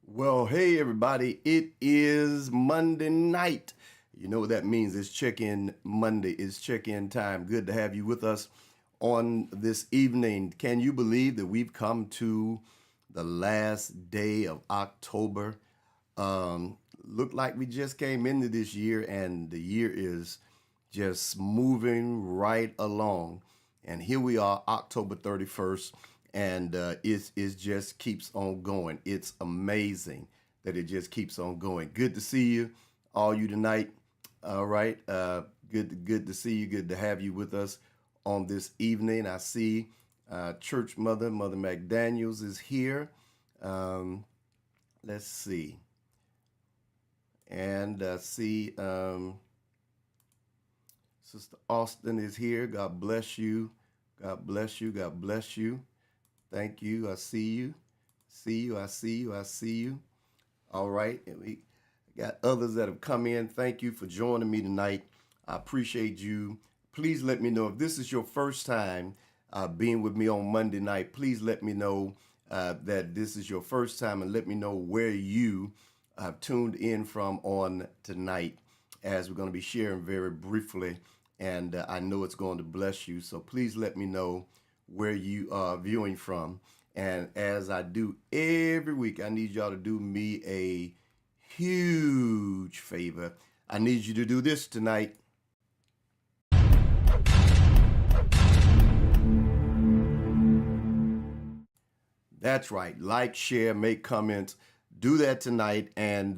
Well, hey everybody, it is Monday night. You know what that means. It's check-in Monday. It's check-in time. Good to have you with us on this evening. Can you believe that we've come to the last day of October? Looked like we just came into this year and the year is just moving right along. And here we are, October 31st, and it just keeps on going. It's amazing that it just keeps on going. Good to see you, all you tonight. All right, good to see you. Good to have you with us on this evening. I see Church Mother McDaniels is here. Let's see, and see Sister Austin is here. God bless you. God bless you. God bless you. Thank you. I see you. See you. I see you. I see you. All right. And we got others that have come in. Thank you for joining me tonight. I appreciate you. Please let me know if this is your first time being with me on Monday night. Please let me know that this is your first time and let me know where you have tuned in from on tonight, as we're going to be sharing very briefly. And I know it's going to bless you. So please let me know where you are viewing from. And as I do every week, I need y'all to do me a huge favor. I need you to do this tonight. That's right. Like, share, make comments. Do that tonight and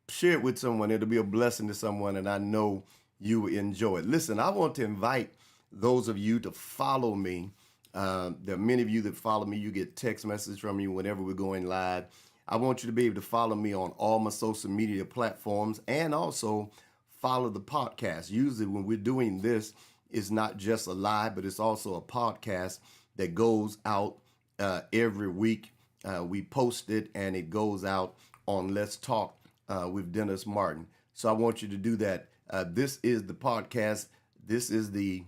share it with someone. It'll be a blessing to someone, and I know you will enjoy it. Listen, I want to invite those of you to follow me. There are many of you that follow me. You get text messages from me whenever we're going live. I want you to be able to follow me on all my social media platforms and also follow the podcast. Usually when we're doing this, it's not just a live, but it's also a podcast that goes out every week. We post it and it goes out on Let's Talk with Dennis Martin. So I want you to do that. This is the podcast. This is the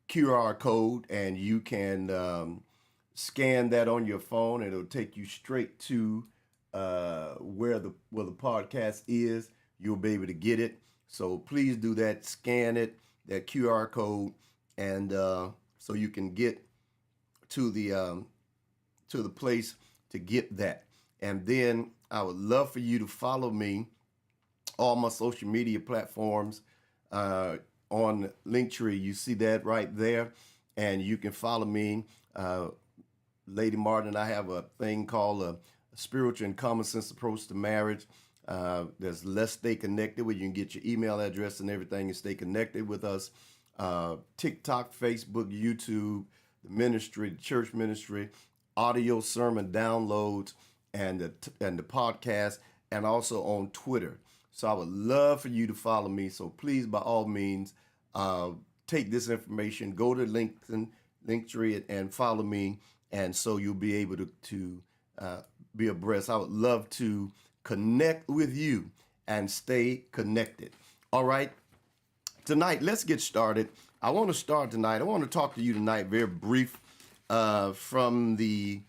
QR code, and you can scan that on your phone, and it'll take you straight to where the podcast is. You'll be able to get it. So please do that. Scan it, that QR code, and so you can get to the place to get that. And then I would love for you to follow me all my social media platforms on Linktree. You see that right there, and you can follow me. Lady Martin and I have a thing called a spiritual and common sense approach to marriage. There's Let's Stay Connected, where you can get your email address and everything and stay connected with us. TikTok, Facebook, YouTube, the ministry, the church ministry, audio sermon downloads, and the podcast, and also on Twitter. So I would love for you to follow me. So please, by all means, take this information, go to Linktree and follow me, and so you'll be able to be abreast. I would love to connect with you and stay connected. All right. Tonight, let's get started. I want to start tonight. I want to talk to you tonight, very brief, from the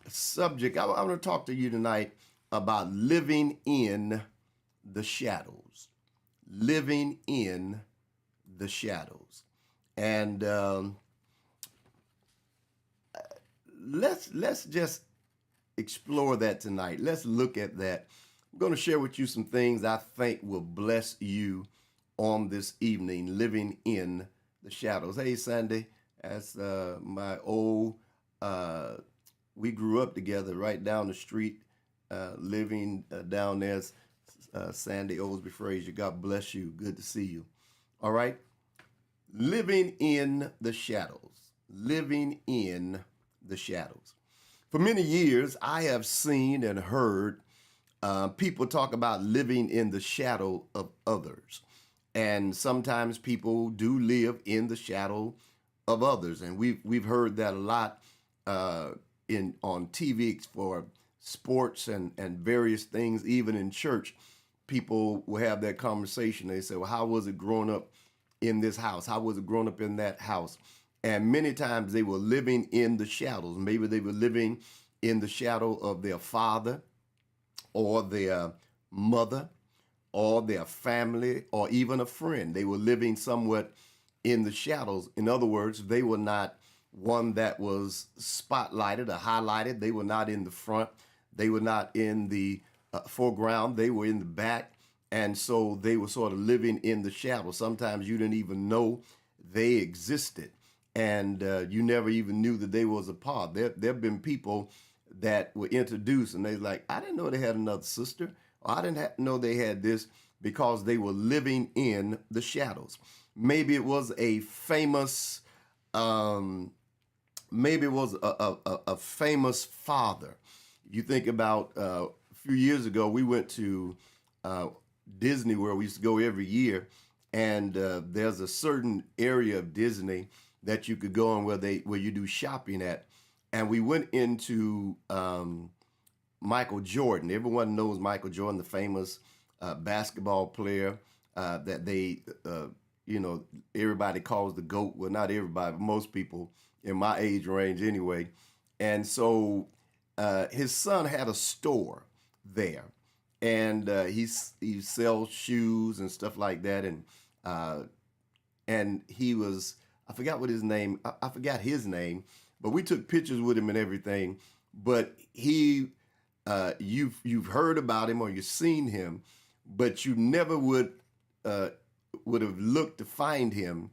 subject. I want to talk to you tonight about living in the shadows. Living in the shadows. And let's just explore that tonight. Let's look at that. I'm going to share with you some things I think will bless you on this evening, living in the shadows. Hey, Sandy, that's my old, we grew up together right down the street, living down there. Sandy Osby Frazier, God bless you. Good to see you. All right. Living in the shadows. Living in the shadows. For many years, I have seen and heard people talk about living in the shadow of others. And sometimes people do live in the shadow of others. And we've heard that a lot on TV for sports and various things, even in church. People will have that conversation. They say, well, how was it growing up in this house? How was it growing up in that house? And many times they were living in the shadows. Maybe they were living in the shadow of their father or their mother or their family or even a friend. They were living somewhat in the shadows. In other words, they were not one that was spotlighted or highlighted. They were not in the front. They were not in the foreground. They were in the back. And so they were sort of living in the shadow. Sometimes you didn't even know they existed. And you never even knew that they was a part. There have been people that were introduced and they like, I didn't know they had another sister. Or I didn't know they had this, because they were living in the shadows. Maybe it was a famous, maybe it was a famous father. You think about a few years ago, we went to uh, Disney, where we used to go every year, and there's a certain area of Disney that you could go in where you do shopping at, and we went into Michael Jordan. Everyone knows Michael Jordan, the famous basketball player that you know, everybody calls the GOAT. Well, not everybody, but most people in my age range anyway. And so his son had a store there, and he sells shoes and stuff like that. Uh, and he was, I forgot what his name, I forgot his name, but we took pictures with him and everything. But you've heard about him or you've seen him, but you never would have looked to find him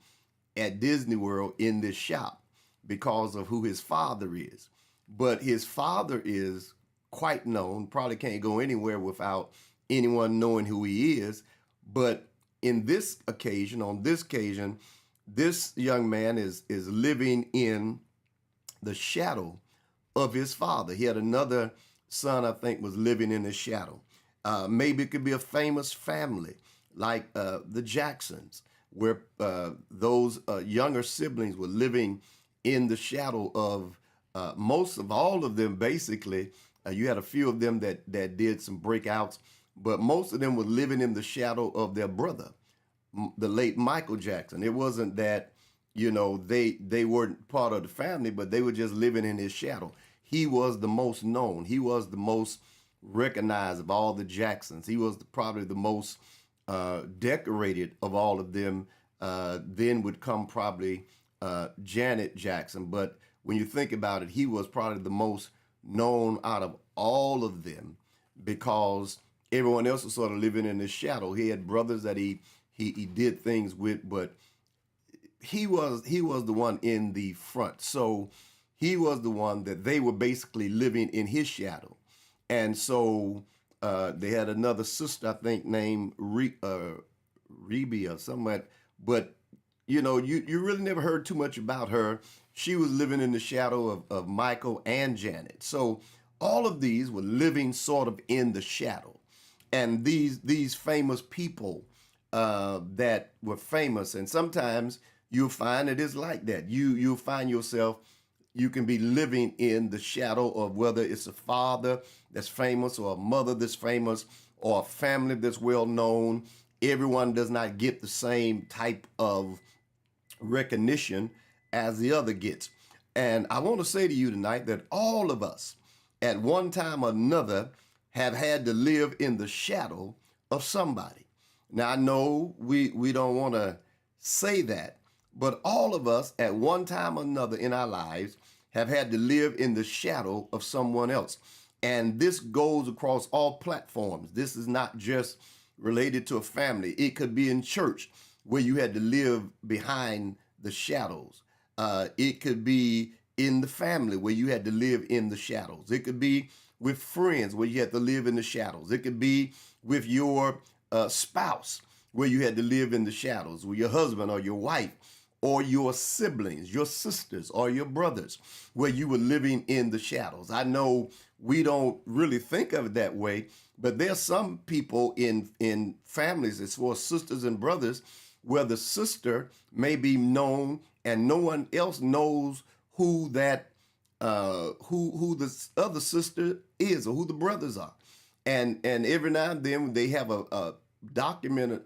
at Disney World in this shop because of who his father is. But his father is quite known, probably can't go anywhere without anyone knowing who he is. But on this occasion, this young man is living in the shadow of his father. He had another son, I think, was living in his shadow. Maybe it could be a famous family like the Jacksons, where those younger siblings were living in the shadow of most of all of them, basically. You had a few of them that did some breakouts, but most of them were living in the shadow of their brother, the late Michael Jackson. It wasn't that, you know, they weren't part of the family, but they were just living in his shadow. He was the most known. He was the most recognized of all the Jacksons. He was probably the most decorated of all of them. Then would come probably Janet Jackson. But when you think about it, he was probably the most known out of all of them, because everyone else was sort of living in his shadow. He had brothers that he did things with, but he was the one in the front. So he was the one that they were basically living in his shadow. And so they had another sister, I think, named Rebe or something. But you know, you really never heard too much about her. She was living in the shadow of Michael and Janet. So all of these were living sort of in the shadow. And these famous people that were famous, and sometimes you'll find it is like that. You'll find yourself, you can be living in the shadow of whether it's a father that's famous or a mother that's famous or a family that's well known. Everyone does not get the same type of recognition as the other gets. And I want to say to you tonight that all of us at one time or another have had to live in the shadow of somebody. Now, I know we don't want to say that, but all of us at one time or another in our lives have had to live in the shadow of someone else. And this goes across all platforms. This is not just related to a family. It could be in church where you had to live behind the shadows. It could be in the family where you had to live in the shadows. It could be with friends where you had to live in the shadows. It could be with your spouse where you had to live in the shadows, with your husband or your wife or your siblings, your sisters or your brothers, where you were living in the shadows. I know we don't really think of it that way, but there's some people in families, as for sisters and brothers, where the sister may be known and no one else knows who that who the other sister is or who the brothers are. And every now and then they have a documented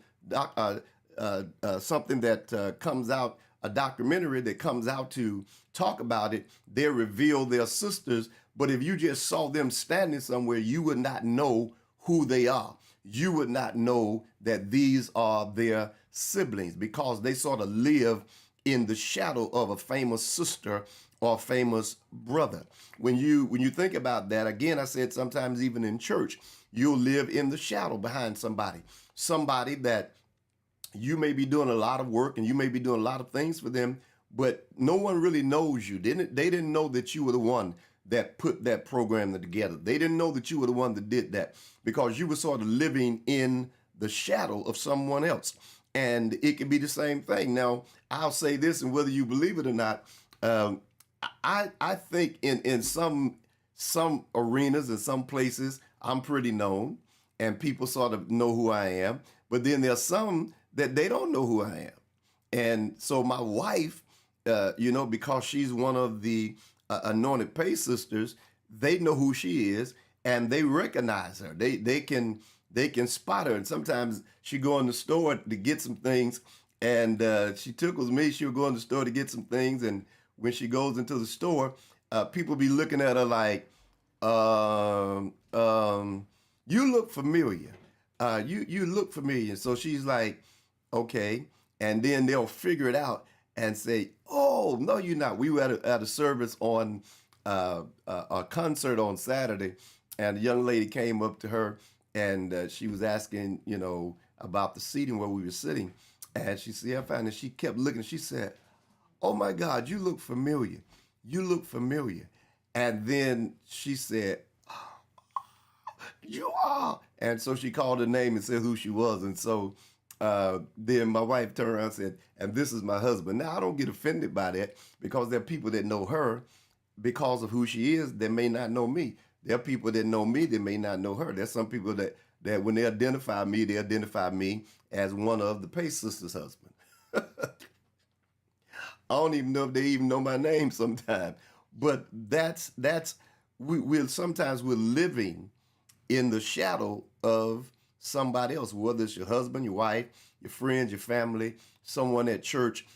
something that comes out, a documentary that comes out to talk about it. They reveal their sisters, But if you just saw them standing somewhere, you would not know who they are. You would not know that these are their siblings because they sort of live in the shadow of a famous sister or a famous brother. When you think about that, again, I said sometimes even in church, you'll live in the shadow behind somebody that you may be doing a lot of work and you may be doing a lot of things for them, but no one really knows you. They didn't know that you were the one that put that program together. They didn't know that you were the one that did that because you were sort of living in the shadow of someone else. And it could be the same thing. Now, I'll say this, and whether you believe it or not, um, I think in some arenas and some places I'm pretty known, and people sort of know who I am. But then there's some that they don't know who I am. And so my wife, because she's one of the anointed pay sisters, they know who she is and they recognize her. They can spot her. And sometimes she go in the store to get some things, and she tickles me. She'll go in the store to get some things, and when she goes into the store, people be looking at her like, you look familiar. You look familiar. So she's like, okay. And then they'll figure it out and say, oh, no, you're not. We were at a service on a concert on Saturday, and a young lady came up to her, and she was asking, about the seating where we were sitting. And she said, I found it. She kept looking. She said, oh my God, you look familiar. You look familiar. And then she said, you are. And so she called her name and said who she was. And so then my wife turned around and said, and this is my husband. Now, I don't get offended by that because there are people that know her because of who she is that may not know me. There are people that know me that may not know her. There's some people that when they identify me as one of the Pace sisters' husband. I don't even know if they even know my name sometimes. But we're living in the shadow of somebody else, whether it's your husband, your wife, your friends, your family, someone at church,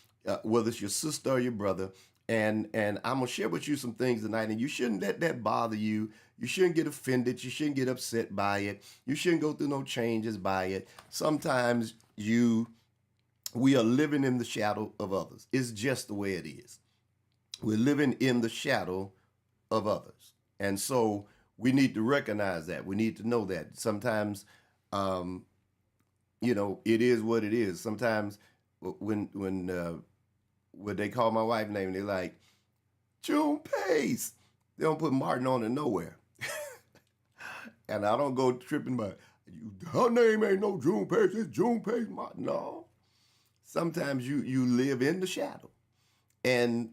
whether it's your sister or your brother. And I'm gonna share with you some things tonight, and you shouldn't let that bother you. You shouldn't get offended. You shouldn't get upset by it. You shouldn't go through no changes by it. Sometimes we are living in the shadow of others. It's just the way it is. We're living in the shadow of others. And so we need to recognize that. We need to know that. Sometimes, it is what it is. Sometimes when they call my wife's name, they're like, June Pace. They don't put Martin on it nowhere. And I don't go tripping by, her name ain't no June Pace, it's June Pace Martin. No. Sometimes you live in the shadow. And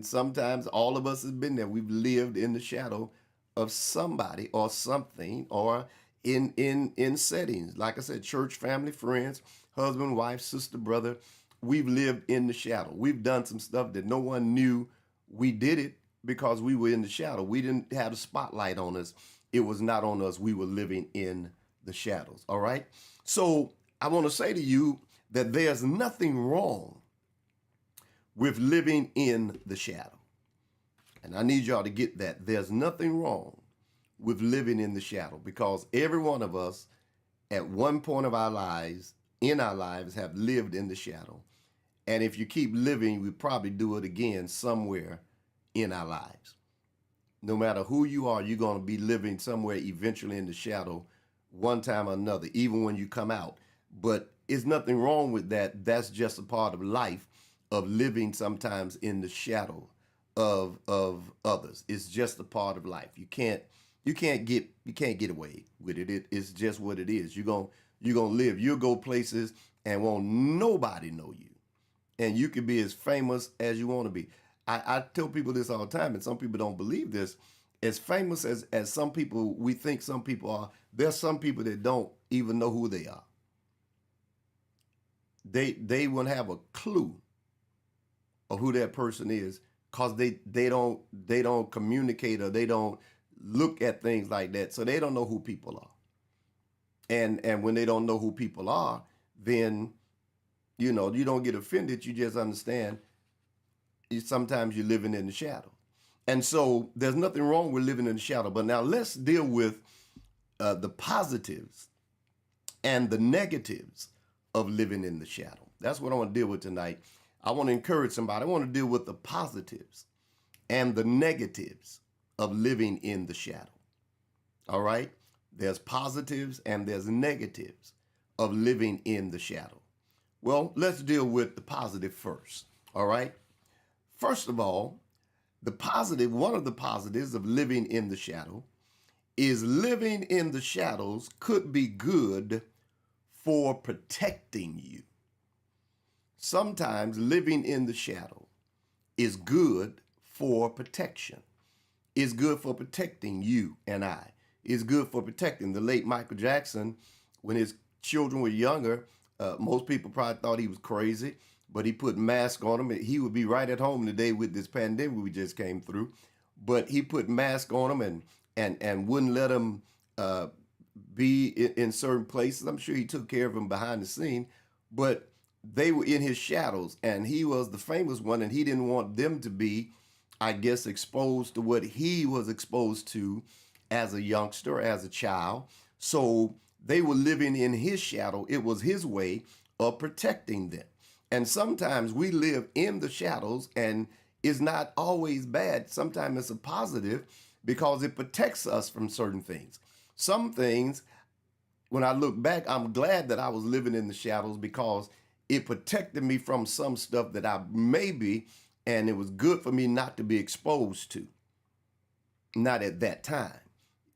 sometimes all of us have been there. We've lived in the shadow of somebody or something, or in settings. Like I said, church, family, friends, husband, wife, sister, brother. We've lived in the shadow. We've done some stuff that no one knew we did it because we were in the shadow. We didn't have the spotlight on us. It was not on us. We were living in the shadows. All right. So I want to say to you that there's nothing wrong with living in the shadow. And I need y'all to get that. There's nothing wrong with living in the shadow because every one of us at one point of our lives, in our lives, have lived in the shadow. And if you keep living, we probably do it again somewhere in our lives. No matter who you are, you're going to be living somewhere eventually in the shadow one time or another, even when you come out. But there's nothing wrong with that. That's just a part of life, of living sometimes in the shadow of others. It's just a part of life. You can't get away with it. It's just what it is. You're gonna live. You'll go places and won't nobody know you. And you can be as famous as you want to be. I tell people this all the time, and some people don't believe this. As famous as some people, we think some people are, there's some people that don't even know who they are. They won't have a clue of who that person is because they don't communicate, or they don't look at things like that. So they don't know who people are. And when they don't know who people are, then you don't get offended. You just understand sometimes you're living in the shadow. And so there's nothing wrong with living in the shadow. But now let's deal with the positives and the negatives of living in the shadow. That's what I want to deal with tonight. I want to encourage somebody. I want to deal with the positives and the negatives of living in the shadow. All right? There's positives and there's negatives of living in the shadow. Well, let's deal with the positive first. All right? First of all, one of the positives of living in the shadow is living in the shadows could be good for protecting you. Sometimes living in the shadow is good for protection. It's good for protecting you and I. It's good for protecting. The late Michael Jackson, when his children were younger, most people probably thought he was crazy, but he put masks on them. He would be right at home today with this pandemic we just came through, but he put masks on them and wouldn't let them be in certain places. I'm sure he took care of them behind the scene, but they were in his shadows, and he was the famous one, and he didn't want them to be, I guess, exposed to what he was exposed to as a youngster, as a child. So they were living in his shadow. It was his way of protecting them. And sometimes we live in the shadows, and it's not always bad. Sometimes it's a positive because it protects us from certain things. Some things, when I look back, I'm glad that I was living in the shadows because it protected me from some stuff that I maybe, and it was good for me not to be exposed to. Not at that time.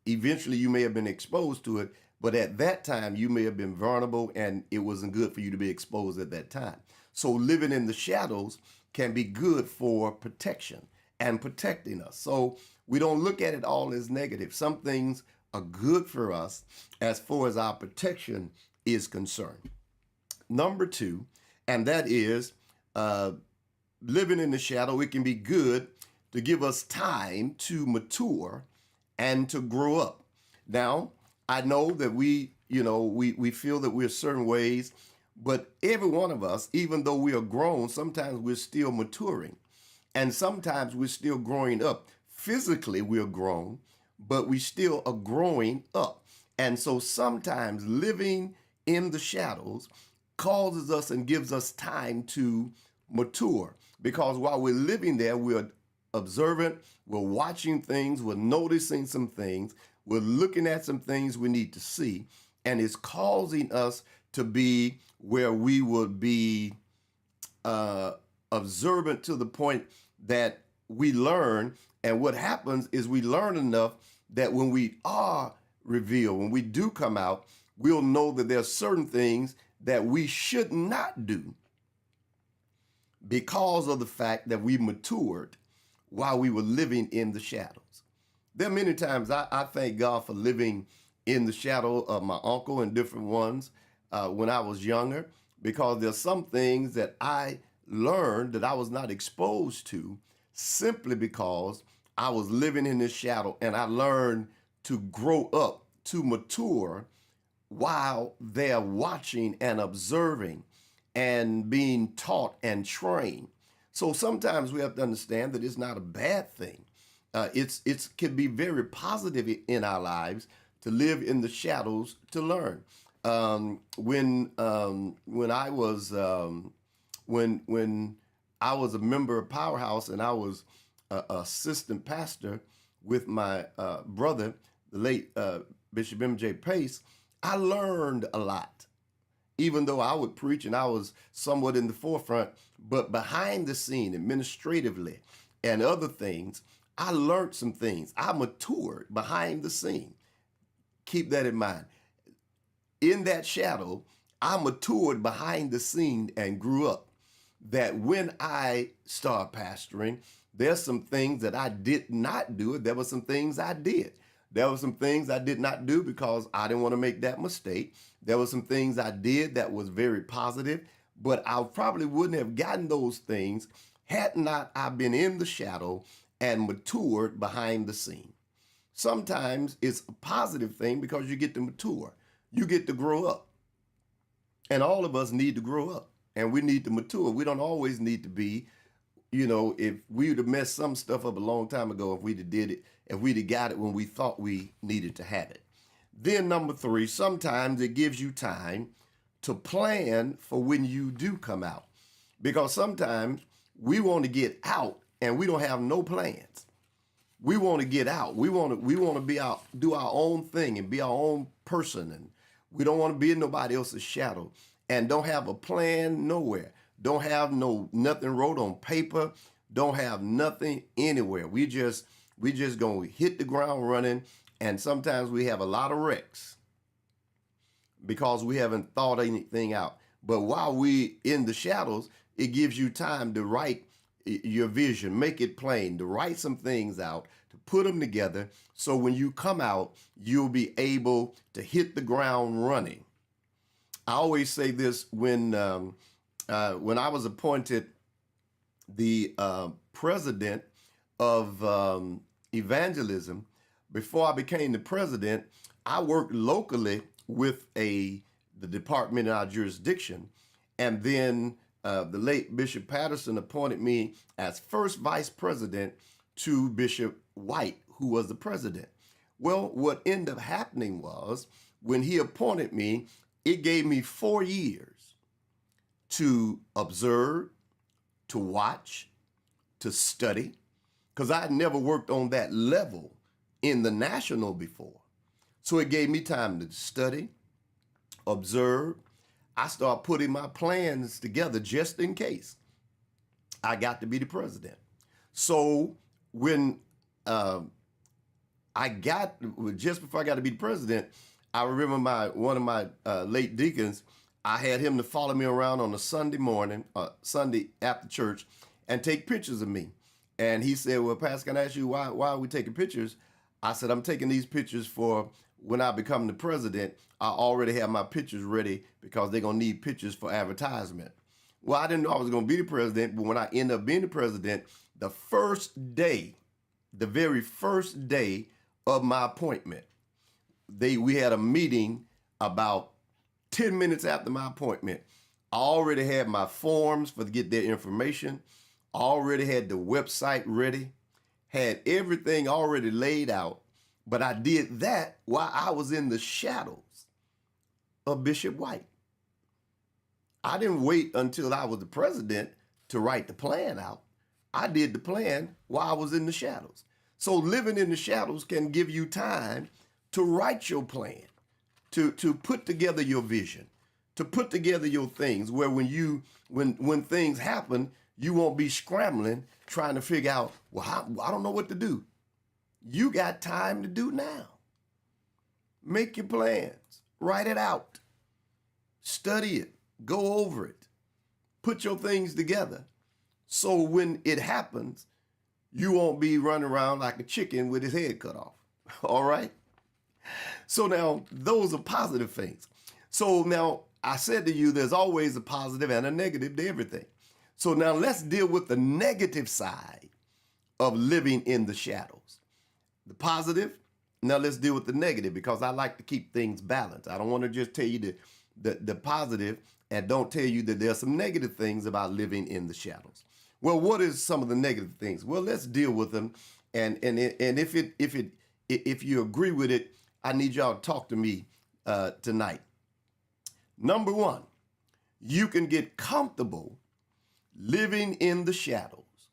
Eventually you may have been exposed to it, but at that time you may have been vulnerable and it wasn't good for you to be exposed at that time. So living in the shadows can be good for protection and protecting us. So we don't look at it all as negative. Some things are good for us as far as our protection is concerned. Number two, and that is living in the shadow. It can be good to give us time to mature and to grow up. Now, I know that we feel that we're certain ways, but every one of us, even though we are grown, sometimes we're still maturing. And sometimes we're still growing up. Physically, we're grown, but we still are growing up. And so sometimes living in the shadows causes us and gives us time to mature. Because while we're living there, we're observant, we're watching things, we're noticing some things, we're looking at some things we need to see, and it's causing us to be where we would be observant to the point that we learn. And what happens is we learn enough that when we are revealed, when we do come out, we'll know that there are certain things that we should not do because of the fact that we matured while we were living in the shadows. There are many times I thank God for living in the shadow of my uncle and different ones when I was younger, because there's some things that I learned that I was not exposed to simply because I was living in this shadow, and I learned to grow up, to mature while they're watching and observing and being taught and trained. So sometimes we have to understand that it's not a bad thing. It can be very positive in our lives to live in the shadows to learn. When I was when I was a member of Powerhouse and I was assistant pastor with my brother, the late Bishop M.J. Pace, I learned a lot. Even though I would preach and I was somewhat in the forefront, but behind the scene, administratively and other things, I learned some things. I matured behind the scene. Keep that in mind. In that shadow, I matured behind the scene and grew up. That when I started pastoring, there's some things that I did not do. There were some things I did. There were some things I did not do because I didn't want to make that mistake. There were some things I did that was very positive, but I probably wouldn't have gotten those things had not I been in the shadow and matured behind the scene. Sometimes it's a positive thing because you get to mature. You get to grow up. And all of us need to grow up and we need to mature. We don't always need to be, you know, if we would have messed some stuff up a long time ago, if we'd have did it, if we'd have got it when we thought we needed to have it. Then number three, sometimes it gives you time to plan for when you do come out. Because sometimes we want to get out and we don't have no plans. We want to get out. We want to be out, do our own thing and be our own person, and we don't want to be in nobody else's shadow and don't have a plan nowhere. Don't have nothing wrote on paper. Don't have nothing anywhere. We just gonna hit the ground running, and sometimes we have a lot of wrecks because we haven't thought anything out. But while we in the shadows, it gives you time to write your vision, make it plain, to write some things out, to put them together, so when you come out, you'll be able to hit the ground running. I always say this when I was appointed the president of evangelism. Before I became the president, I worked locally with the department in our jurisdiction, and then the late Bishop Patterson appointed me as first vice president to Bishop White, who was the president. Well, what ended up happening was when he appointed me, it gave me 4 years to observe, to watch, to study, because I had never worked on that level in the national before. So it gave me time to study, observe. I started putting my plans together just in case I got to be the president. So when just before I got to be the president, I remember one of my late deacons, I had him to follow me around on a Sunday morning, Sunday after church, and take pictures of me. And he said, well, Pastor, can I ask you why are we taking pictures? I said, I'm taking these pictures for when I become the president. I already have my pictures ready because they're going to need pictures for advertisement. Well, I didn't know I was going to be the president, but when I ended up being the president, the very first day of my appointment, we had a meeting about 10 minutes after my appointment. I already had my forms to get their information. I already had the website ready, had everything already laid out, but I did that while I was in the shadows of Bishop White. I didn't wait until I was the president to write the plan out. I did the plan while I was in the shadows. So living in the shadows can give you time to write your plan, to put together your vision, to put together your things, where when things happen, you won't be scrambling trying to figure out, well, I don't know what to do. You got time to do now. Make your plans, write it out, study it, go over it, put your things together. So when it happens, you won't be running around like a chicken with his head cut off. All right? So now those are positive things. So now I said to you, there's always a positive and a negative to everything. So now let's deal with the negative side of living in the shadows. The positive, now let's deal with the negative, because I like to keep things balanced. I don't want to just tell you the positive and don't tell you that there's some negative things about living in the shadows. Well, what is some of the negative things? Well, let's deal with them. And if you agree with it, I need y'all to talk to me tonight. Number one, you can get comfortable living in the shadows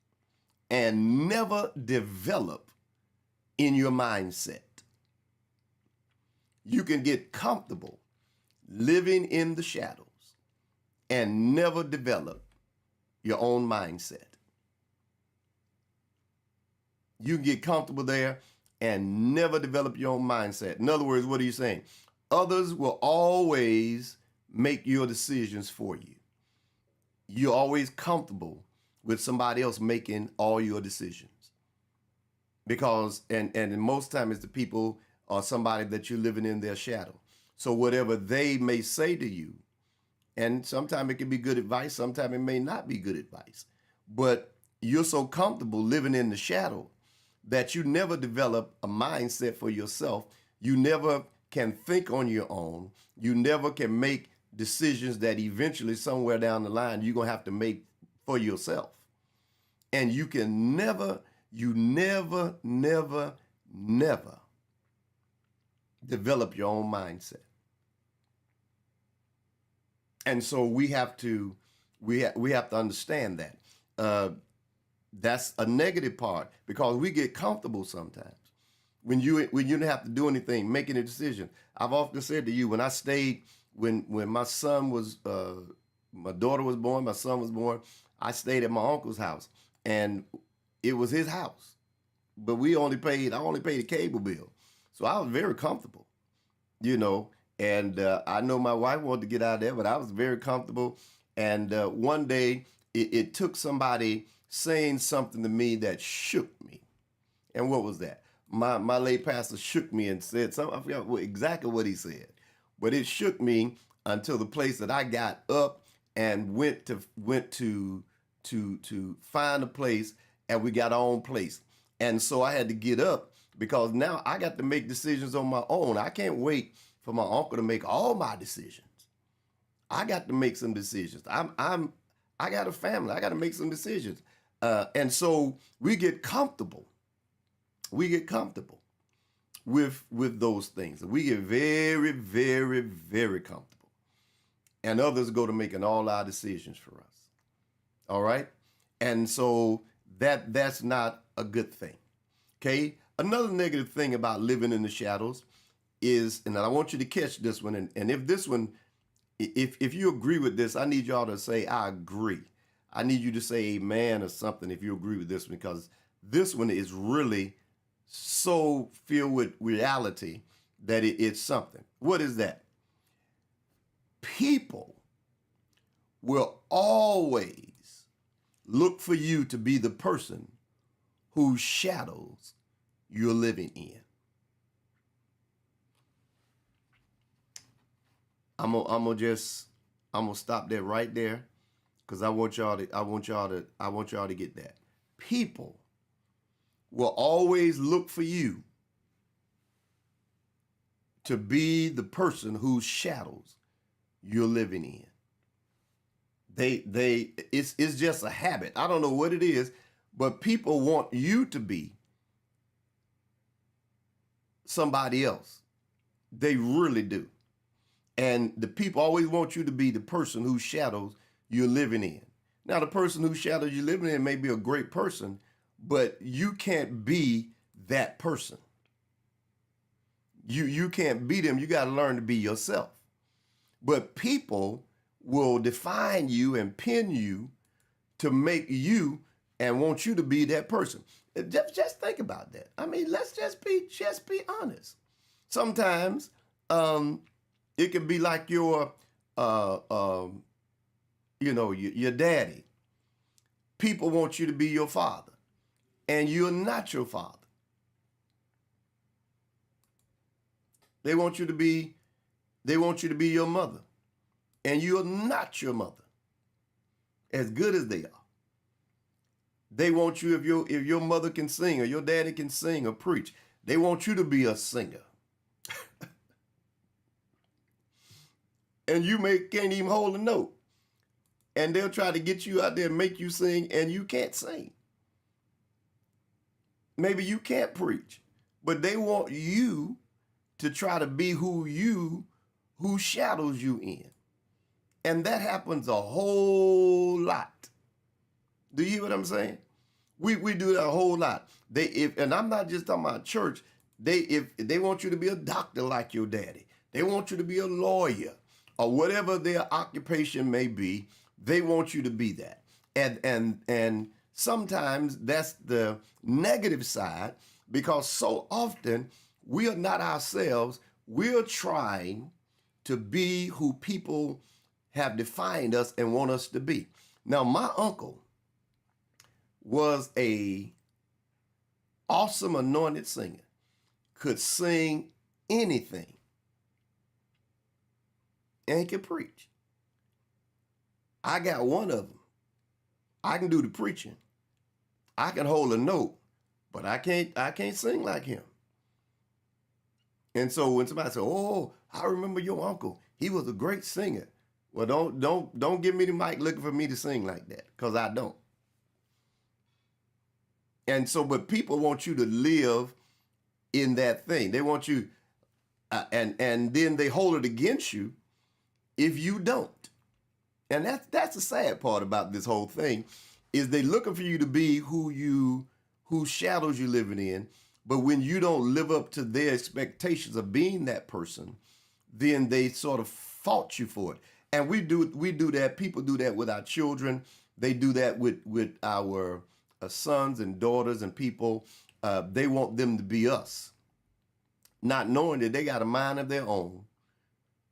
and never develop in your mindset. You can get comfortable living in the shadows and never develop your own mindset. You can get comfortable there and never develop your own mindset. In other words, what are you saying? Others will always make your decisions for you. You're always comfortable with somebody else making all your decisions. Because, and most time it's the people or somebody that you're living in their shadow. So whatever they may say to you, and sometimes it can be good advice, sometimes it may not be good advice, but you're so comfortable living in the shadow that you never develop a mindset for yourself. You never can think on your own. You never can make decisions that eventually somewhere down the line you're going to have to make for yourself. And you can never develop your own mindset. And so we have to understand that. That's a negative part, because we get comfortable sometimes when you don't have to do anything, making a decision. I've often said to you, when I stayed, when my son was my daughter was born, my son was born, I stayed at my uncle's house, and it was his house, but I only paid a cable bill, so I was very comfortable, you know. And I know my wife wanted to get out of there, but I was very comfortable. And one day, it took somebody saying something to me that shook me. And what was that? My late pastor shook me and said something. I forgot exactly what he said, but it shook me until the place that I got up and went to find a place, and we got our own place. And so I had to get up, because now I got to make decisions on my own. I can't wait for my uncle to make all my decisions. I got to make some decisions. I got a family. I got to make some decisions. And so we get comfortable. We get comfortable with those things. We get very, very, very comfortable. And others go to making all our decisions for us. All right? And so that's not a good thing. Okay? Another negative thing about living in the shadows is, and I want you to catch this one, and if this one, if you agree with this, I need y'all to say, I agree. I need you to say amen or something if you agree with this one, because this one is really so filled with reality that it's something. What is that? People will always look for you to be the person whose shadows you're living in. I'm gonna stop that right there, because I want y'all to get that. People will always look for you to be the person whose shadows you're living in. It's just a habit. I don't know what it is, but people want you to be somebody else. They really do. And the people always want you to be the person whose shadows you're living in. Now, the person whose shadows you're living in may be a great person, but you can't be that person. You can't be them. You got to learn to be yourself. But people will define you and pin you to make you and want you to be that person. Just think about that. I mean, let's just be honest. Sometimes it can be like your daddy. People want you to be your father, and you're not your father. They want you to be your mother, and you're not your mother, as good as they are. They want you, if your mother can sing or your daddy can sing or preach, they want you to be a singer. And you can't even hold a note. And they'll try to get you out there and make you sing, and you can't sing. Maybe you can't preach, but they want you to try to be who shadows you in. And that happens a whole lot. Do you hear what I'm saying? We do that a whole lot. And I'm not just talking about church. If they want you to be a doctor like your daddy, they want you to be a lawyer, or whatever their occupation may be, they want you to be that. And sometimes that's the negative side, because so often we are not ourselves. We're trying to be who people have defined us and want us to be. Now, my uncle was a awesome anointed singer, could sing anything, and he could preach. I got one of them. I can do the preaching. I can hold a note, but I can't sing like him. And so when somebody says, "Oh, I remember your uncle. He was a great singer." Well, don't give me the mic looking for me to sing like that, because I don't. And so, but people want you to live in that thing. They want you, and then they hold it against you if you don't. And that's the sad part about this whole thing, is they looking for you to be whose shadows you're living in. But when you don't live up to their expectations of being that person, then they sort of fault you for it. And we do that. People do that with our children. They do that with our sons and daughters and people. They want them to be us, not knowing that they got a mind of their own.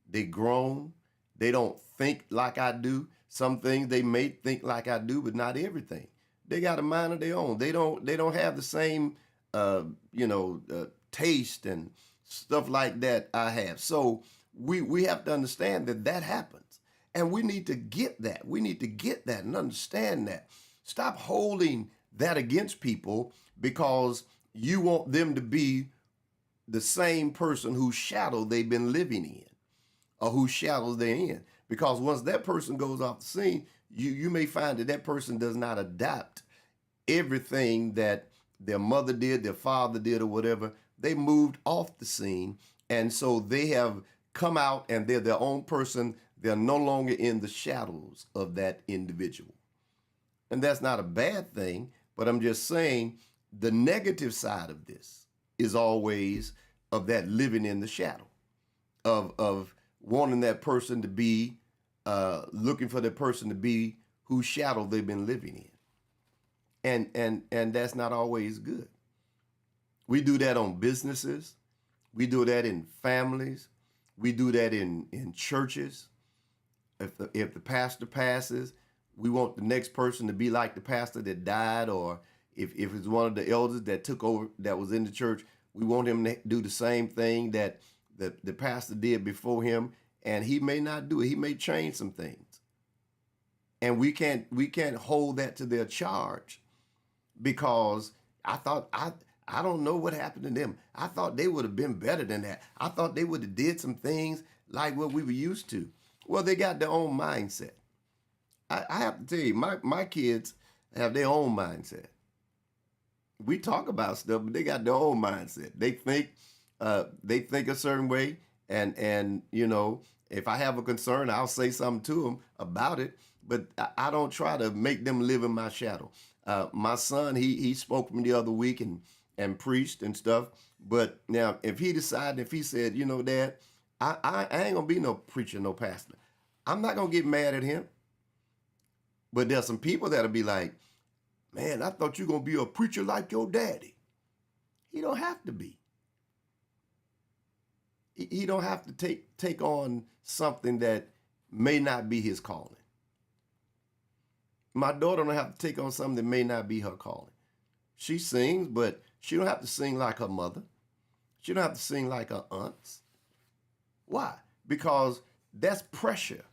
They grown. They don't think like I do. Some things they may think like I do, but not everything. They got a mind of their own. They don't have the same taste and stuff like that I have. So we have to understand that happens, and we need to get that. We need to get that and understand that. Stop holding that against people because you want them to be the same person whose shadow they've been living in, or whose shadows they're in. Because once that person goes off the scene, you may find that person does not adapt everything that their mother did, their father did, or whatever. They moved off the scene, and so they have come out and they're their own person. They're no longer in the shadows of that individual. And that's not a bad thing, but I'm just saying the negative side of this is always of that living in the shadow, of wanting that person to be, looking for that person to be whose shadow they've been living in. And that's not always good. We do that on businesses. We do that in families. We do that in churches. If the pastor passes, we want the next person to be like the pastor that died, or if it's one of the elders that took over that was in the church, we want him to do the same thing that the pastor did before him, and he may not do it. He may change some things. And we can't hold that to their charge, because I don't know what happened to them. I thought they would have been better than that. I thought they would have did some things like what we were used to. Well, they got their own mindset. I have to tell you, my kids have their own mindset. We talk about stuff, but they got their own mindset. They think a certain way, and if I have a concern, I'll say something to them about it. But I don't try to make them live in my shadow. My son, he spoke to me the other week and preached and stuff. But now, if he said, Dad, I ain't gonna be no preacher, no pastor. I'm not gonna get mad at him. But there's some people that'll be like, man, I thought you were gonna be a preacher like your daddy. He don't have to be. He don't have to take on something that may not be his calling. My daughter don't have to take on something that may not be her calling. She sings, but she don't have to sing like her mother. She don't have to sing like her aunts. Why? Because that's pressure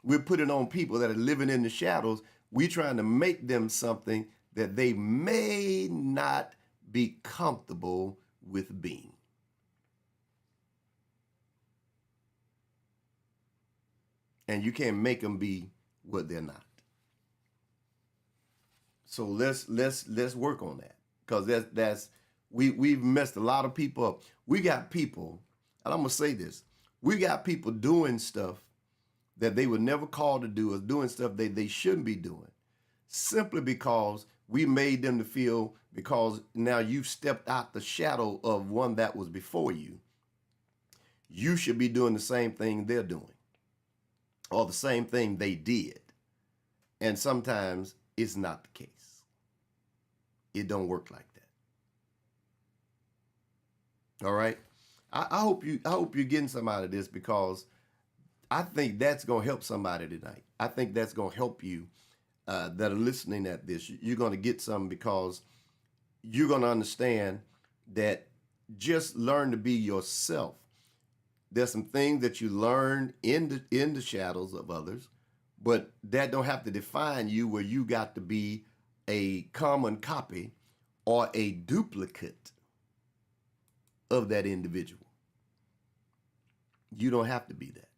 we're putting on people that are living in the shadows. We're trying to make them something that they may not be comfortable with being. And you can't make them be what they're not. So let's work on that, because we've messed a lot of people up. We got people, and I'm gonna say this: we got people doing stuff that they were never called to do, or doing stuff they shouldn't be doing, simply because we made them to feel, because now you've stepped out the shadow of one that was before you. You should be doing the same thing they're doing, or the same thing they did. And sometimes it's not the case. It don't work like that. All right. I hope you're getting some out of this, because I think that's going to help somebody tonight. I think that's going to help you that are listening at this. You're going to get some, because you're going to understand that just learn to be yourself. There's some things that you learn in the shadows of others, but that don't have to define you, where you got to be a common copy or a duplicate of that individual. You don't have to be that,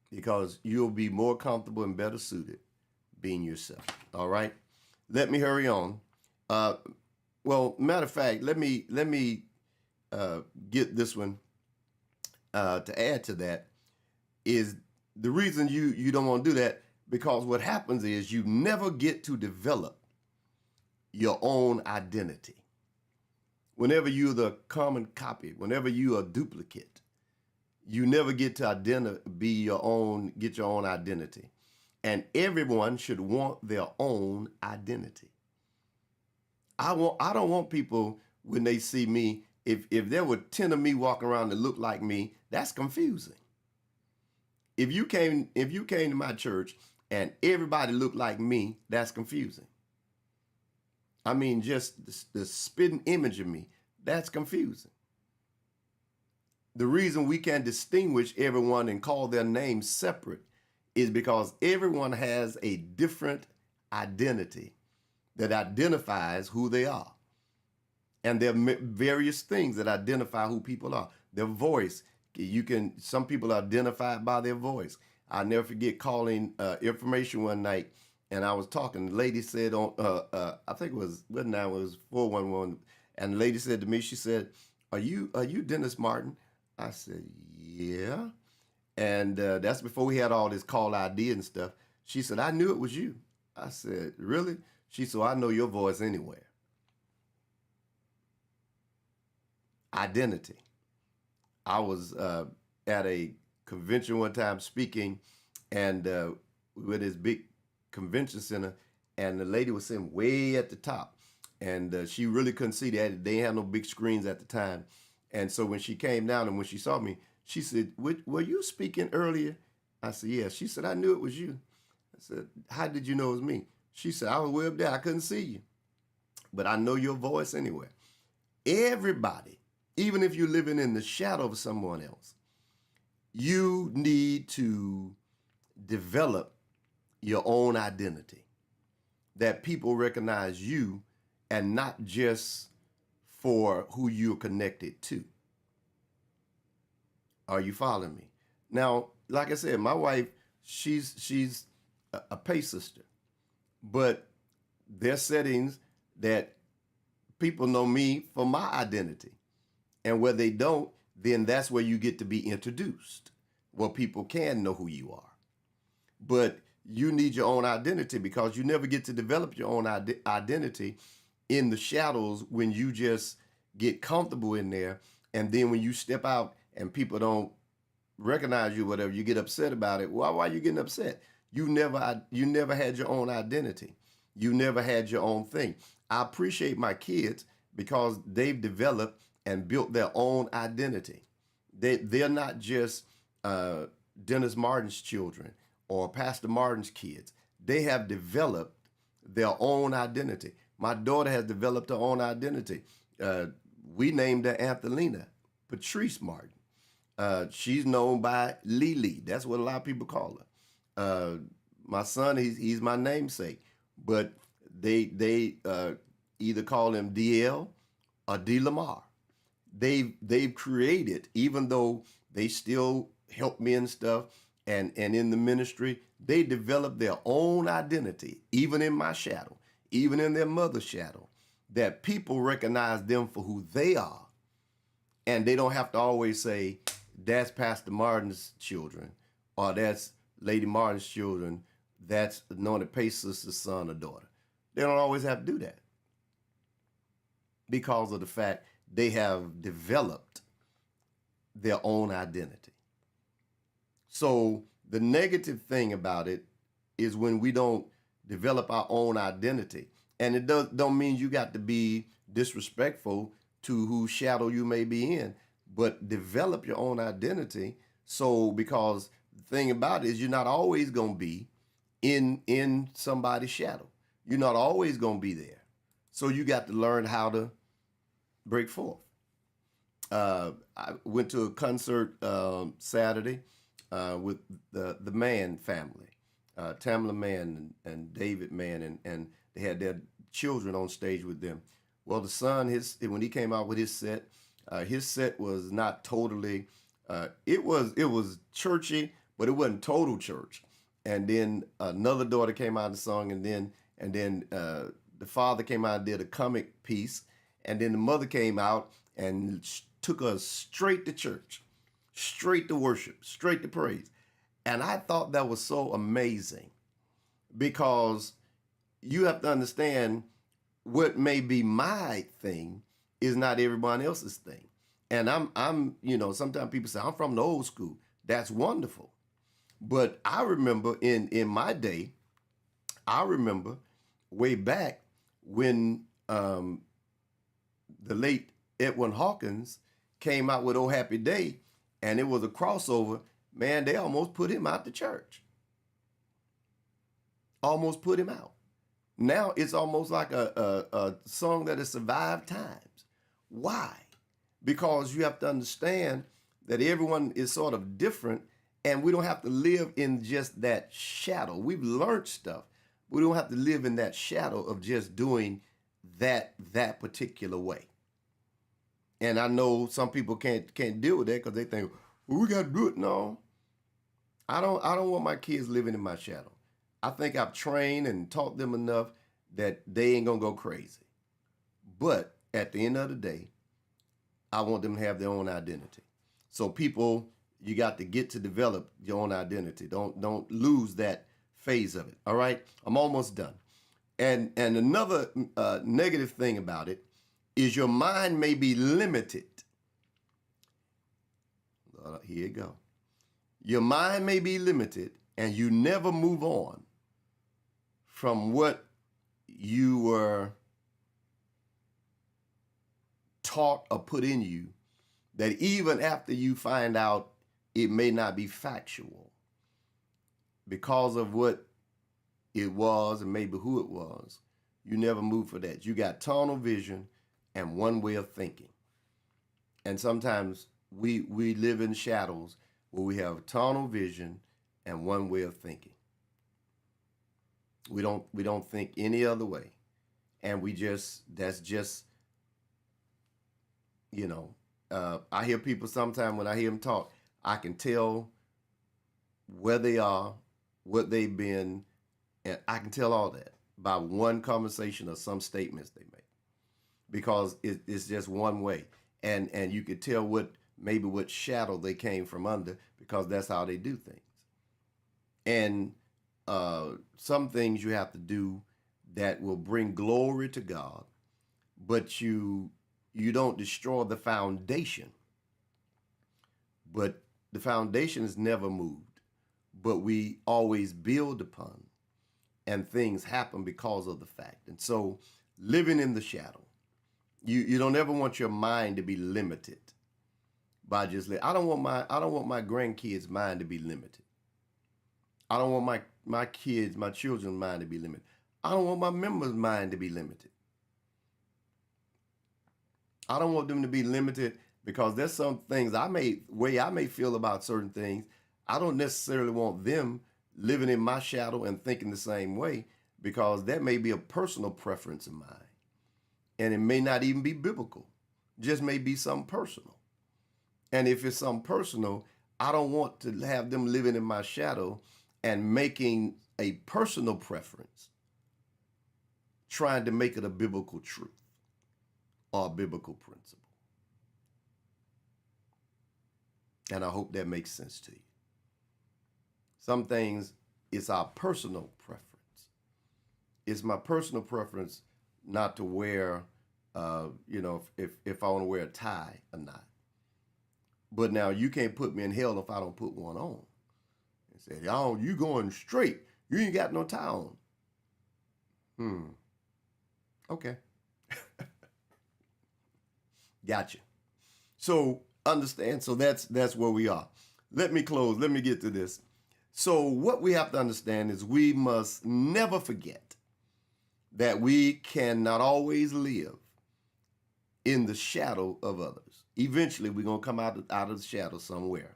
because you'll be more comfortable and better suited being yourself. All right. let me hurry on. Uh, well, matter of fact, let me get this one to add to that is the reason you don't want to do that because what happens is you never get to develop your own identity. Whenever you're the common copy, whenever you're a duplicate, you never get to get your own identity. And everyone should want their own identity. I don't want people when they see me, if there were 10 of me walking around that look like me, that's confusing. If you came to my church and everybody looked like me, that's confusing. I mean, just the spitting image of me, that's confusing. The reason we can distinguish everyone and call their names separate is because everyone has a different identity that identifies who they are. And there are various things that identify who people are. Their voice, some people are identified by their voice. I'll never forget calling information one night, and I was talking. The lady said I think it was, what now, it was 411, and the lady said to me, she said, are you Dennis Martin? I said, yeah. And that's before we had all this call ID and stuff. She said, I knew it was you. I said, really? She said, I know your voice anywhere. Identity. I was at a convention one time speaking, and we were at this big convention center, and the lady was sitting way at the top, and she really couldn't see that. They didn't have no big screens at the time. And so when she came down and when she saw me, she said, were you speaking earlier? I said, yeah. She said, I knew it was you. I said, how did you know it was me? She said, I was way up there. I couldn't see you, but I know your voice anywhere. Everybody, even if you're living in the shadow of someone else, you need to develop your own identity that people recognize you and not just for who you're connected to. Are you following me? Now, like I said, my wife, she's a pay sister, but there's settings that people know me for my identity. And where they don't, then that's where you get to be introduced, where people can know who you are. But you need your own identity because you never get to develop your own identity in the shadows when you just get comfortable in there. And then when you step out and people don't recognize you, whatever, you get upset about it. Why are you getting upset? You never had your own identity. You never had your own thing. I appreciate my kids because they've developed and built their own identity. They're not just Dennis Martin's children or Pastor Martin's kids. They have developed their own identity. My daughter has developed her own identity. We named her Anthelina Patrice Martin. She's known by Lily. That's what a lot of people call her. My son, he's my namesake, but they either call him DL or D Lamar. They've created, even though they still help me and stuff and in the ministry, they developed their own identity, even in my shadow, even in their mother's shadow, that people recognize them for who they are. And they don't have to always say, that's Pastor Martin's children, or that's Lady Martin's children, that's Anointed Pay Sister's son or daughter. They don't always have to do that because of the fact they have developed their own identity. So the negative thing about it is when we don't develop our own identity. And it don't mean you got to be disrespectful to whose shadow you may be in, but develop your own identity. So because the thing about it is you're not always going to be in somebody's shadow. You're not always going to be there. So you got to learn how to break forth. I went to a concert Saturday with the Mann family, Tamla Mann and David Mann, and they had their children on stage with them. Well, the son, when he came out with his set was not totally. It was churchy, but it wasn't total church. And then another daughter came out and sung, and then and then the father came out and did a comic piece, and then the mother came out and took us straight to church, straight to worship, straight to praise. And I thought that was so amazing because you have to understand what may be my thing is not everyone else's thing. And I'm, sometimes people say, I'm from the old school. That's wonderful. But I remember in my day, I remember way back when the late Edwin Hawkins came out with Oh Happy Day, and it was a crossover. Man, they almost put him out the church. Almost put him out. Now it's almost like a song that has survived times. Why? Because you have to understand that everyone is sort of different, and we don't have to live in just that shadow. We've learned stuff. We don't have to live in that shadow of just doing that particular way. And I know some people can't deal with that because they think, well, we got to do it. No, I don't want my kids living in my shadow. I think I've trained and taught them enough that they ain't gonna go crazy. But at the end of the day, I want them to have their own identity. So people, you got to get to develop your own identity. Don't lose that phase of it. All right, I'm almost done. And another negative thing about it is your mind may be limited. Here you go. Your mind may be limited, and you never move on from what you were taught or put in you, that even after you find out it may not be factual because of what it was and maybe who it was, you never move for that. You got tunnel vision and one way of thinking. And sometimes we live in shadows where we have tunnel vision and one way of thinking. We don't think any other way. And that's just, I hear people sometimes when I hear them talk, I can tell where they are, what they've been, and I can tell all that by one conversation or some statements they make, because it's just one way. And you could tell what shadow they came from under, because that's how they do things. And some things you have to do that will bring glory to God, but you don't destroy the foundation. But the foundation is never moved, but we always build upon, and things happen because of the fact. And so living in the shadow, you don't ever want your mind to be limited by just I don't want my grandkids' mind to be limited. I don't want my children's mind to be limited. I don't want my members' mind to be limited. I don't want them to be limited because there's some things I may feel about certain things. I don't necessarily want them living in my shadow and thinking the same way, because that may be a personal preference of mine. And it may not even be biblical. Just may be something personal. And if it's something personal, I don't want to have them living in my shadow and making a personal preference, trying to make it a biblical truth or a biblical principle. And I hope that makes sense to you. Some things, it's our personal preference. It's my personal preference not to wear, if I want to wear a tie or not. But now you can't put me in hell if I don't put one on. And say, oh, you going straight. You ain't got no tie on. Okay. Gotcha. So understand. So that's where we are. Let me close. Let me get to this. So what we have to understand is we must never forget that we cannot always live in the shadow of others. Eventually, we're going to come out of the shadow somewhere,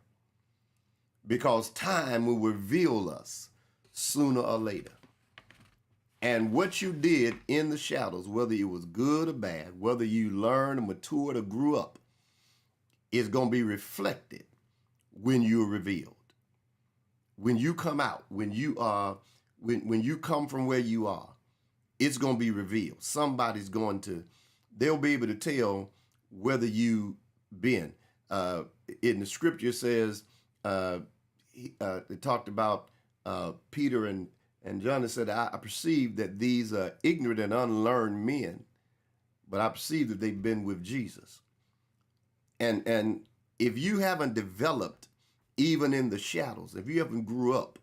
because time will reveal us sooner or later. And what you did in the shadows, whether it was good or bad, whether you learned, matured, or grew up, is going to be reflected when you're revealed. When you come out, when you come from where you are, it's going to be revealed. Somebody's going to, they'll be able to tell whether you been. Uh, in the scripture says, it talked about Peter and John. It said, I perceive that these are ignorant and unlearned men, but I perceive that they've been with Jesus. And if you haven't developed even in the shadows, if you haven't grew up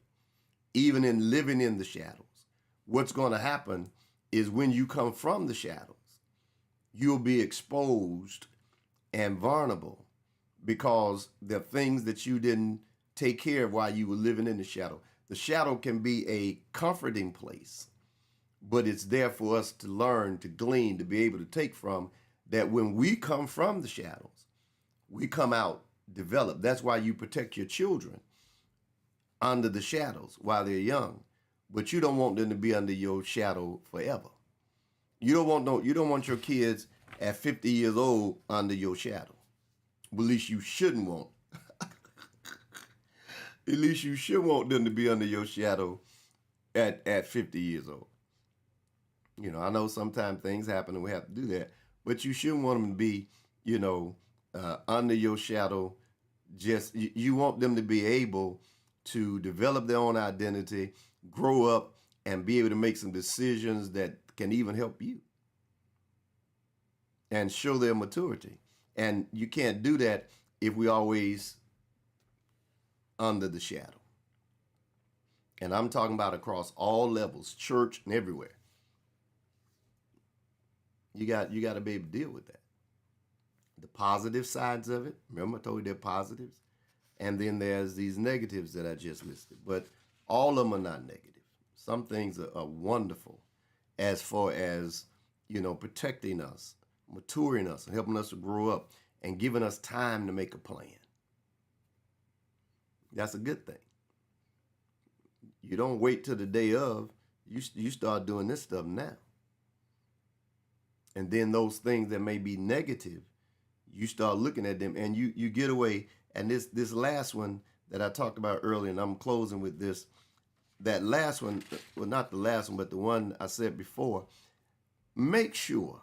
even in living in the shadows, what's going to happen is when you come from the shadows, you'll be exposed and vulnerable because there are things that you didn't take care of while you were living in the shadow. The shadow can be a comforting place, but it's there for us to learn, to glean, to be able to take from, that when we come from the shadows, we come out developed. That's why you protect your children under the shadows while they're young, but you don't want them to be under your shadow forever. You don't want your kids at 50 years old under your shadow. At least you shouldn't want. At least you should want them to be under your shadow at 50 years old. You know, I know sometimes things happen and we have to do that, but you shouldn't want them to be, under your shadow. Just you want them to be able to develop their own identity, grow up, and be able to make some decisions that can even help you and show their maturity. And you can't do that if we always under the shadow. And I'm talking about across all levels, church and everywhere. You got to be able to deal with that. The positive sides of it. Remember, I told you they're positives. And then there's these negatives that I just listed. But all of them are not negative. Some things are wonderful as far as, protecting us, maturing us, and helping us to grow up, and giving us time to make a plan. That's a good thing. You don't wait till the day of. You start doing this stuff now. And then those things that may be negative, you start looking at them and you get away. And this last one that I talked about earlier, and I'm closing with this, that last one, well, not the last one, but the one I said before, make sure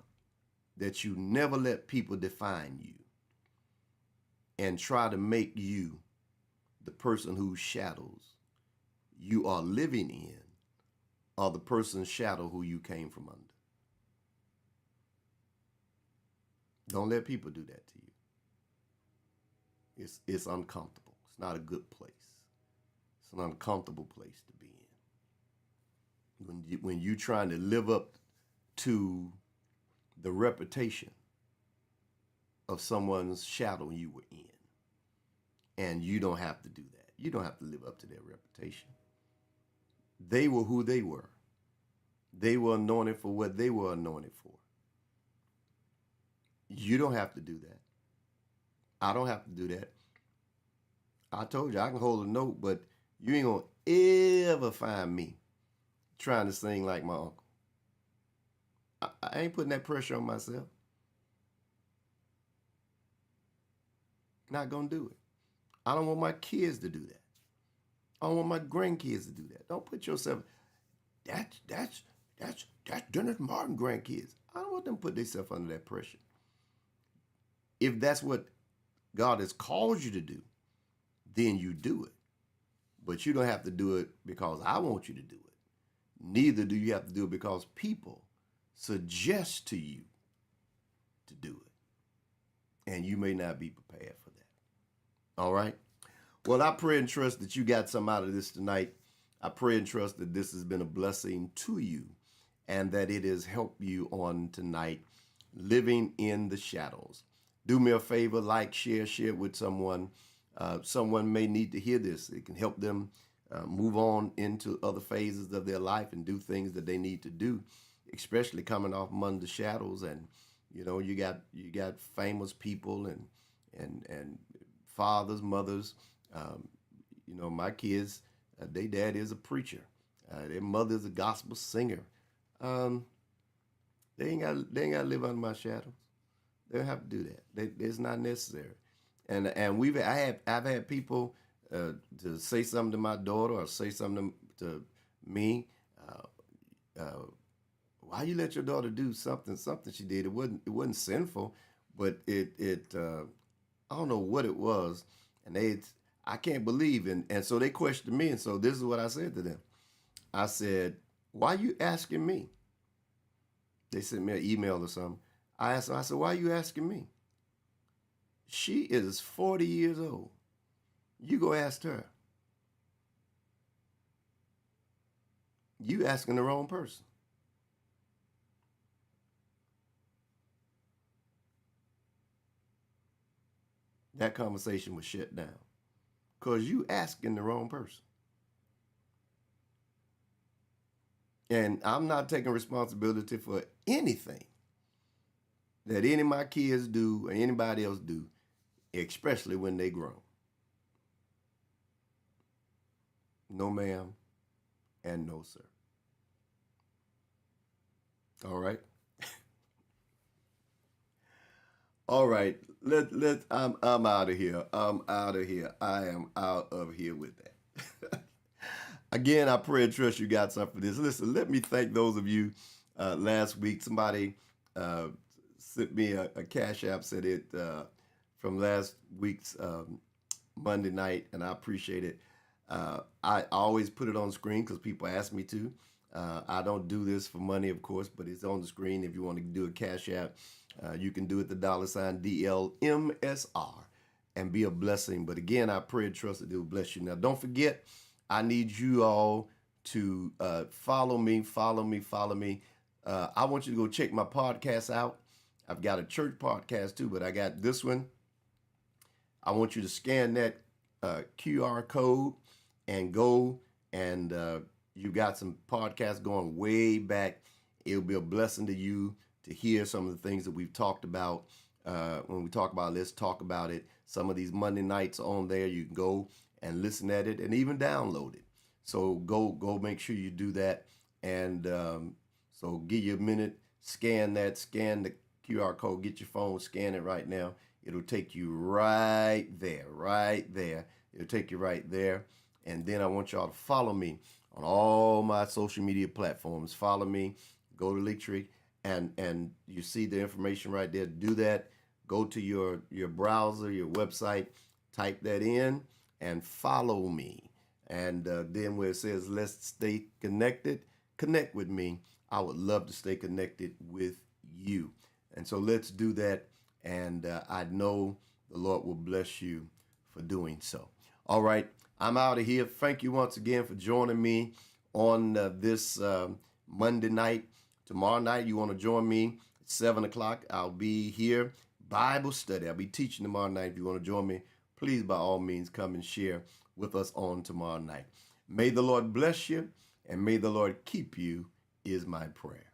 that you never let people define you and try to make you the person whose shadows you are living in, or the person's shadow who you came from under. Don't let people do that to you. It's uncomfortable. It's not a good place. It's an uncomfortable place to be in. When you're trying to live up to the reputation of someone's shadow you were in, and you don't have to do that. You don't have to live up to their reputation. They were who they were. They were anointed for what they were anointed for. You don't have to do that. I don't have to do that. I told you I can hold a note, but you ain't gonna ever find me trying to sing like my uncle. I ain't putting that pressure on myself. Not gonna do it. I don't want my kids to do that. I don't want my grandkids to do that. Don't put yourself. That's Dennis Martin grandkids. I don't want them to put themselves under that pressure. If that's what God has called you to do, then you do it. But you don't have to do it because I want you to do it. Neither do you have to do it because people suggest to you to do it. And you may not be prepared for that. All right? Well, I pray and trust that you got some out of this tonight. I pray and trust that this has been a blessing to you and that it has helped you on tonight, living in the shadows. Do me a favor, like, share with someone. Someone may need to hear this. It can help them move on into other phases of their life and do things that they need to do, especially coming off among the shadows. And you got famous people and fathers, mothers. My kids, their dad is a preacher. Their mother is a gospel singer. They ain't got to live under my shadows. They don't have to do that. It's not necessary. And I've had people to say something to my daughter or say something to me. why you let your daughter do something she did? It wasn't sinful, but I don't know what it was, and I can't believe, and so they questioned me, and so this is what I said to them. I said, why you asking me? They sent me an email or something. I asked them, I said, why are you asking me? She is 40 years old. You go ask her. You asking the wrong person. That conversation was shut down because you asking the wrong person. And I'm not taking responsibility for anything that any of my kids do or anybody else do, especially when they grown. No, ma'am, and no, sir. All right. All right. I'm out of here. I'm out of here. I am out of here with that. Again, I pray and trust you got something for this. Listen, let me thank those of you. Last week, somebody sent me a cash app, said it from last week's Monday night, and I appreciate it. I always put it on the screen because people ask me to. I don't do this for money, of course, but it's on the screen. If you want to do a cash app, you can do it the $dlmsr and be a blessing. But again, I pray and trust that it will bless you. Now, don't forget, I need you all to follow me. I want you to go check my podcast out. I've got a church podcast too, but I got this one. I want you to scan that QR code and go, and you got some podcasts going way back. It'll be a blessing to you to hear some of the things that we've talked about. When we talk about Let's Talk About It, some of these Monday nights on there, you can go and listen at it and even download it. So go make sure you do that. And so give you a minute, scan the QR code, get your phone, scan it right now. It'll take you right there. It'll take you right there. And then I want y'all to follow me on all my social media platforms. Follow me, go to Linktree, and you see the information right there. Do that. Go to your browser, your website, type that in, and follow me. And then where it says let's stay connected, connect with me. I would love to stay connected with you. And so let's do that. And I know the Lord will bless you for doing so. All right, I'm out of here. Thank you once again for joining me on this Monday night. Tomorrow night, you want to join me at 7 o'clock. I'll be here, Bible study. I'll be teaching tomorrow night. If you want to join me, please, by all means, come and share with us on tomorrow night. May the Lord bless you, and may the Lord keep you, is my prayer.